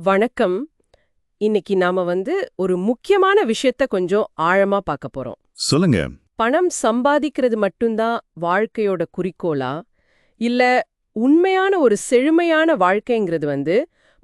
வணக்கம். இன்னைக்கு நாம ஒரு முக்கியமான விஷயத்த கொஞ்சம் ஆழமா பார்க்க போறோம். சொல்லுங்க. பணம் சம்பாதிக்கிறது மட்டும்தான் வாழ்க்கையோட குறிக்கோளா? இல்ல உண்மையான ஒரு செழுமையான வாழ்க்கைங்கிறது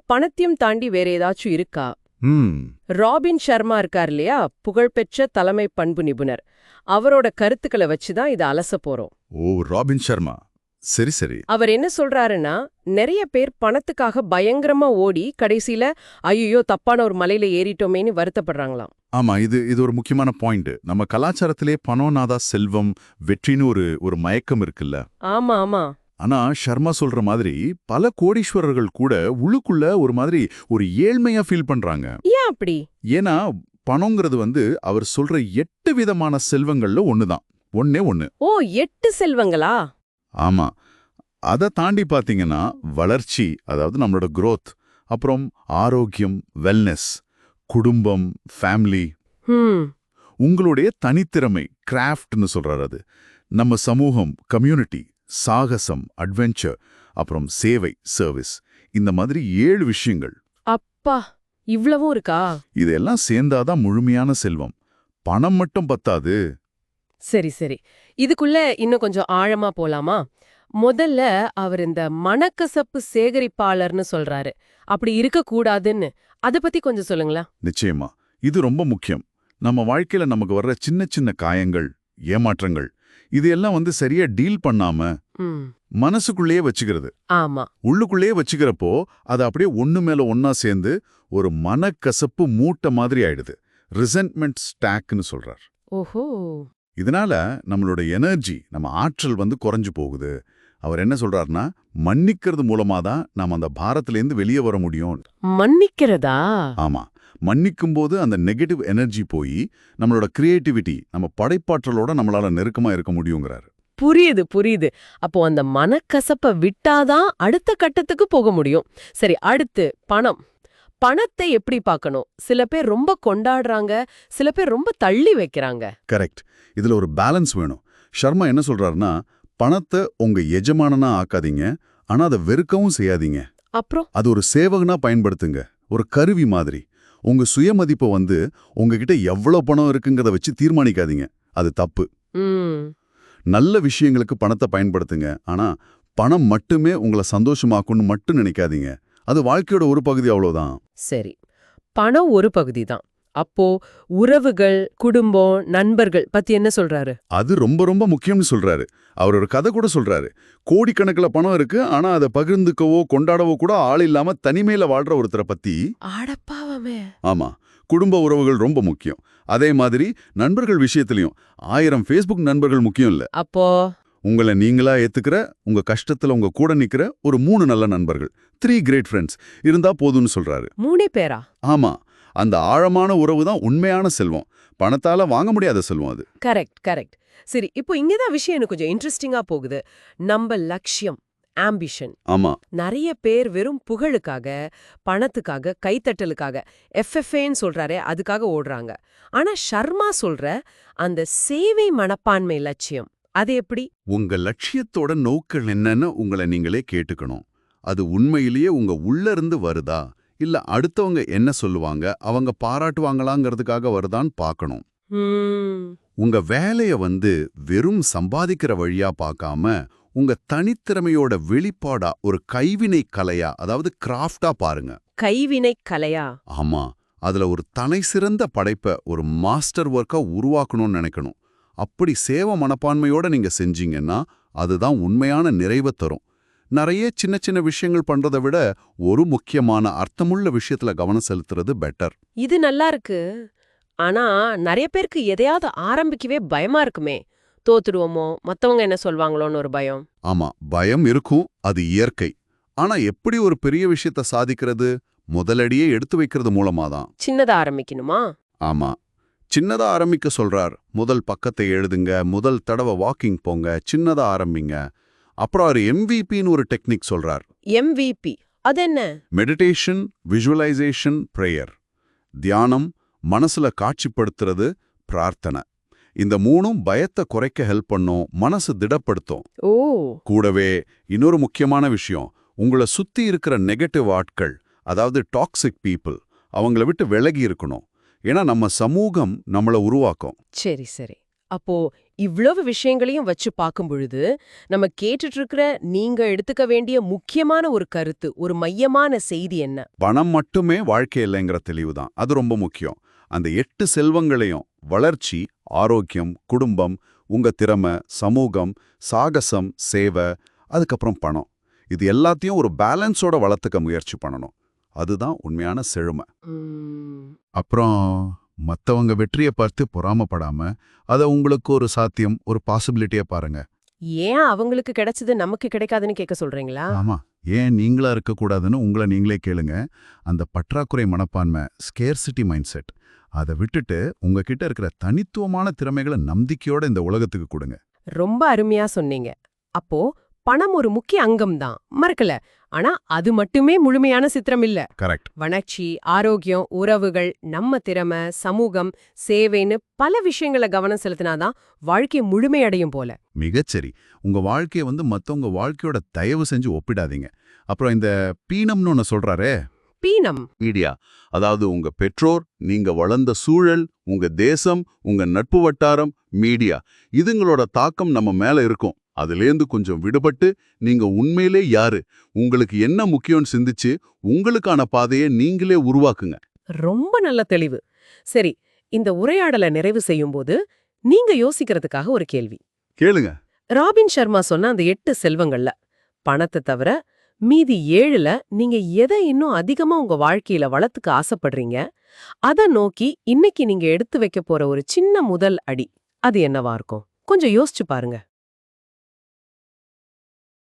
பணத்தையும் தாண்டி வேற ஏதாச்சும் இருக்கா? ம் ராபின் சர்மா இருக்கார் இல்லையா, புகழ்பெற்ற தலைமை பண்பு நிபுணர். அவரோட கருத்துக்களை வச்சுதான் இதை அலச போறோம். ஓ, ராபின் சர்மா. சரி சரி. அவர் என்ன சொல்றாருன்னா, நிறைய பேர் பணத்துக்காக பயங்கரமா ஓடி கடைசியில ஐயோ தப்பான ஒரு மலையில ஏறிட்டோமேன்னு வருத்தப்படுறாங்களாம். ஆமா, இது ஒரு முக்கியமான பாயிண்ட். நம்ம கலாச்சாரத்திலே பணம்னாதா செல்வம், வெற்றின்னு ஒரு மயக்கம் இருக்குல்ல. ஆமா ஆமா. ஆனா சர்மா சொல்ற மாதிரி பல கோடீஸ்வரர்கள் கூட உள்ளுக்குள்ள ஒரு மாதிரி ஒரு ஏழ்மையா ஃபீல் பண்றாங்க. ஏன் அப்படி? ஏன்னா பணங்கிறது அவர் சொல்ற 8 விதமான செல்வங்கள்ல ஒண்ணுதான். ஒண்ணே ஒண்ணு. ஓ, 8 செல்வங்களா? ஆமா. அதை தாண்டி பாத்தீங்கன்னா வளர்ச்சி, அதாவது நம்மளோட growth, அப்புறம் ஆரோக்கியம், வெல்னஸ், குடும்பம், ஃபேமிலி, ம். உங்களுடைய தனித்திறமை, கிராஃப்ட்னு சொல்றாரு அது, நம்ம சமூகம், கம்யூனிட்டி, சாகசம், அட்வென்ச்சர், அப்புறம் சேவை, சர்வீஸ், இந்த மாதிரி 7 விஷயங்கள். அப்பா, இவ்வளவும் இருக்கா? இதெல்லாம் சேர்ந்தாதான் முழுமையான செல்வம். பணம் மட்டும் பத்தாது. சரி சரி. இதுக்குள்ள இன்னும் கொஞ்சம் ஆழமா போலாமா? முதல்ல அவர் இந்த மனக்கசப்பு சேகரிப்பாளர்னு சொல்றாரு. அப்படி இருக்கக்கூடாதுன்னு அத பத்தி கொஞ்சம் சொல்லுங்களா? நிச்சயமா. இது ரொம்ப முக்கியம். நம்ம வாழ்க்கையில நமக்கு வர்ற சின்ன சின்ன காயங்கள், ஏமாற்றங்கள், இது எல்லாம் சரியா டீல் பண்ணாம ம். மனசுக்குள்ளேயே வச்சுக்கிறது. ஆமா. உள்ளுக்குள்ளேயே வச்சுக்கிறப்போ அது அப்படியே ஒண்ணு மேல ஒண்ணா சேர்ந்து ஒரு மனக்கசப்பு மூட்டை மாதிரி ஆயிடுது. ரிசென்ட்மெண்ட் ஸ்டாக்னு சொல்றார். ஓஹோ. இதனால நம்மளோட எனர்ஜி, நம்ம ஆற்றல் குறைஞ்சு போகுது. அவர் என்ன சொல்றாருன்னா, மன்னிக்கிறது மூலமா தான் நாம அந்த பாரத்திலேருந்து வெளியே வர முடியும். மன்னிக்கிறதா? ஆமா. மன்னிக்கும் போது அந்த நெகட்டிவ் எனர்ஜி போய் நம்மளோட கிரியேட்டிவிட்டி, நம்ம படைப்பாற்றலோட நம்மளால நெருக்கமா இருக்க முடியுங்கிறாரு. புரியுது புரியுது. அப்போ அந்த மனக்கசப்ப விட்டாதான் அடுத்த கட்டத்துக்கு போக முடியும். சரி, அடுத்து பணம். பணத்தை எப்படி பார்க்கணும்? சில பேர் ரொம்ப கொண்டாடுறாங்க, சில பேர் ரொம்ப தள்ளி வைக்கிறாங்க. கரெக்ட். இதுல ஒரு பேலன்ஸ் வேணும். ஷர்மா என்ன சொல்றாருன்னா, பணத்தை உங்க எஜமானனா ஆக்காதீங்க, ஆனா அதை வெறுக்கவும் செய்யாதீங்க. அப்புறம் அது ஒரு சேவகனா பயன்படுத்துங்க, ஒரு கருவி மாதிரி. உங்க சுயமதிப்பை உங்ககிட்ட எவ்வளவு பணம் இருக்குங்கிறத வச்சு தீர்மானிக்காதீங்க. அது தப்பு. ம். நல்ல விஷயங்களுக்கு பணத்தை பயன்படுத்துங்க, ஆனா பணம் மட்டுமே உங்களை சந்தோஷமாக்கும்னு மட்டும் நினைக்காதீங்க. அது வாழ்க்கையோட ஒரு பகுதி, அவ்வளவுதான். சரி, பணம் ஒரு பகுதி தான். அப்போ உறவுகள், குடும்பம், நண்பர்கள் பத்தி என்ன சொல்றாரு? அது ரொம்ப ரொம்ப முக்கியம்னு சொல்றாரு. அவர் ஒரு கதை கூட சொல்றாரு. கோடிக்கணக்கில் பணம் இருக்கு, ஆனா அதை பகிர்ந்துக்கவோ கொண்டாடவோ கூட ஆள் இல்லாம தனிமையில வாழ்ற ஒருத்தரை பத்தி. ஆடப்பாவமே. ஆமா, குடும்ப உறவுகள் ரொம்ப முக்கியம். அதே மாதிரி நண்பர்கள் விஷயத்திலையும் 1000 ஃபேஸ்புக் நண்பர்கள் முக்கியம் இல்ல. அப்போ உங்களை நீங்களா ஏத்துக்கிற, உங்க கஷ்டத்துல உங்க கூட நிக்கிற ஒரு 3 நல்ல நண்பர்கள், 3 கிரேட் ஃப்ரெண்ட்ஸ் இருந்தா போதும்னு சொல்றாரு. 3 பேரா? ஆமா, அந்த ஆழமான உறவு தான் உண்மையான செல்வம். பணத்தால வாங்க முடியாத செல்வம் அது. Correct correct. சரி, இப்போ இங்கதான் விஷயம் எனக்கு கொஞ்சம் இன்ட்ரெஸ்டிங்கா போகுது. நம்ம லட்சியம், ஆம்பிஷன். ஆமா. நிறைய பேர் வெறும் புகழுக்காக, பணத்துக்காக, கைத்தட்டலுக்காக, எஃப்எஃப்ஏன்னு சொல்றாரே அதுக்காக ஓடுறாங்க. ஆனா ஷர்மா சொல்ற அந்த சேவை மனப்பான்மை லட்சியம், அது எப்படி? உங்க லட்சியத்தோட நோக்கம் என்னன்னு உங்களை நீங்களே கேட்டுக்கணும். அது உண்மையிலேயே உங்க உள்ள இருந்து வருதா, இல்ல அடுத்தவங்க என்ன சொல்லுவாங்க, அவங்க பாராட்டுவாங்களாங்கிறதுக்காக வருதான்னு பார்க்கணும். உங்க வேலைய வெறும் சம்பாதிக்கிற வழியா பார்க்காம, உங்க தனித்திறமையோட வெளிப்பாடா ஒரு கைவினை கலையா, அதாவது கிராஃப்டா பாருங்க. கைவினை கலையா? ஆமா, அதுல ஒரு தலை சிறந்த படைப்பை, ஒரு மாஸ்டர் ஒர்க்கா உருவாக்கணும்னு நினைக்கணும். அப்படி சேவ மனப்பான்மையோட நீங்க செஞ்சீங்கன்னா அதுதான் உண்மையான நிறைவை தரும். நிறைய சின்ன சின்ன விஷயங்கள் பண்றதை விட ஒரு முக்கியமான அர்த்தமுள்ள விஷயத்துல கவனம் செலுத்துறது பெட்டர். இது நல்லா இருக்கு. ஆனா நிறைய பேருக்கு எதையாவது ஆரம்பிக்கவே பயமா இருக்குமே. தோத்துடுவோமோ, மத்தவங்க என்ன சொல்வாங்களோன்னு ஒரு பயம். ஆமா, பயம் இருக்கும், அது இயற்கை. ஆனா எப்படி ஒரு பெரிய விஷயத்த சாதிக்கிறது? முதலடியே எடுத்து வைக்கிறது மூலமாதான். சின்னதா ஆரம்பிக்கணுமா? ஆமா, சின்னதா ஆரம்பிக்க சொல்றார். முதல் பக்கத்தை எழுதுங்க, முதல் தடவை வாக்கிங் போங்க, சின்னதா ஆரம்பிங்க. அப்புறம் அவர் எம்விபின்னு ஒரு டெக்னிக் சொல்றார். MVP அது என்ன? Meditation, visualisation, prayer. தியானம், மனசுல காட்சிப்படுத்துறது, பிரார்த்தனை. இந்த 3ம் பயத்தை குறைக்க ஹெல்ப் பண்ணும், மனசு திடப்படுத்தும். ஓ. கூடவே இன்னொரு முக்கியமான விஷயம், உங்களை சுத்தி இருக்கிற நெகட்டிவ் ஆட்கள், அதாவது டாக்ஸிக் பீப்புள், அவங்கள விட்டு விலகி இருக்கணும். ஏன்னா நம்ம சமூகம் நம்மள உருவாக்கும். சரி சரி. அப்போ இவ்வளவு விஷயங்களையும் வச்சு பார்க்கும் பொழுது நம்ம கேட்டுட்டு இருக்கிற நீங்க எடுத்துக்க வேண்டிய முக்கியமான ஒரு கருத்து, ஒரு மையமான செய்தி என்ன? பணம் மட்டுமே வாழ்க்கை இல்லைங்கிற தெளிவு தான். அது ரொம்ப முக்கியம். அந்த 8 செல்வங்களையும் வளர்ச்சி, ஆரோக்கியம், குடும்பம், உங்க திறமை, சமூகம், சாகசம், சேவை, அதுக்கப்புறம் பணம், இது எல்லாத்தையும் ஒரு பேலன்ஸோட வளர்த்துக்க முயற்சி பண்ணணும். அதுதான் உண்மையான செழுமை. அப்புறம் மத்தவங்க வெற்றியை பார்த்து பொறாமப்படாம அதை உங்களுக்கு ஒரு சாத்தியம், ஒரு பாசிபிலிட்டியா பாருங்க. ஏன் அவங்களுக்கு கிடைச்சது நமக்கு கிடைக்காதுன்னு கேட்க சொல்றீங்களா? ஆமா, ஏன் நீங்களா இருக்கக்கூடாதுன்னு உங்களை நீங்களே கேளுங்க. அந்த பற்றாக்குறை மனப்பான்மை, ஸ்கேர்சிட்டி மைண்ட் செட், அதை விட்டுட்டு உங்ககிட்ட இருக்கிற தனித்துவமான திறமைகளை நம்பிக்கையோட இந்த உலகத்துக்கு கொடுங்க. ரொம்ப அருமையா சொன்னீங்க. அப்போ பணம் ஒரு முக்கிய அங்கம்தான், மறக்கல. ஆனா அது மட்டுமே முழுமையான சித்திரம் இல்ல. கரெக்ட். வளர்ச்சி, ஆரோக்கியம், உறவுகள், நம்ம திறமை, சமூகம், சேவைன்னு பல விஷயங்கள கவனம் செலுத்தினாதான் வாழ்க்கை முழுமையடையும் போல. மிகச்சரி. உங்க வாழ்க்கையை மத்தவங்க வாழ்க்கையோட தயவு செஞ்சு ஒப்பிடாதீங்க. அப்புறம் இந்த பீனம்னு ஒன்னு சொல்றாரே, பீனம் மீடியா, அதாவது உங்க பெற்றோர், நீங்க வளர்ந்த சூழல், உங்க தேசம், உங்க நட்பு வட்டாரம், மீடியா, இதுங்களோட தாக்கம் நம்ம மேல இருக்கும். அதுலேருந்து கொஞ்சம் விடுபட்டு நீங்க உண்மையிலே யாரு, உங்களுக்கு என்ன முக்கியம்னு சிந்திச்சு உங்களுக்கான பாதையை நீங்களே உருவாக்குங்க. ரொம்ப நல்ல தெளிவு. சரி, இந்த உரையாடலை நிறைவு செய்யும்போது நீங்க யோசிக்கிறதுக்காக ஒரு கேள்வி. கேளுங்க. ராபின் சர்மா சொன்ன அந்த 8 செல்வங்கள்ல பணத்தை தவிர மீதி 7ல நீங்க எதை இன்னும் அதிகமா உங்க வாழ்க்கையில வளர்த்துக்க ஆசைப்படுறீங்க? அத நோக்கி இன்னைக்கு நீங்க எடுத்து வைக்க போற ஒரு சின்ன முதல் அடி அது என்னவா இருக்கும்? கொஞ்சம் யோசிச்சு பாருங்க.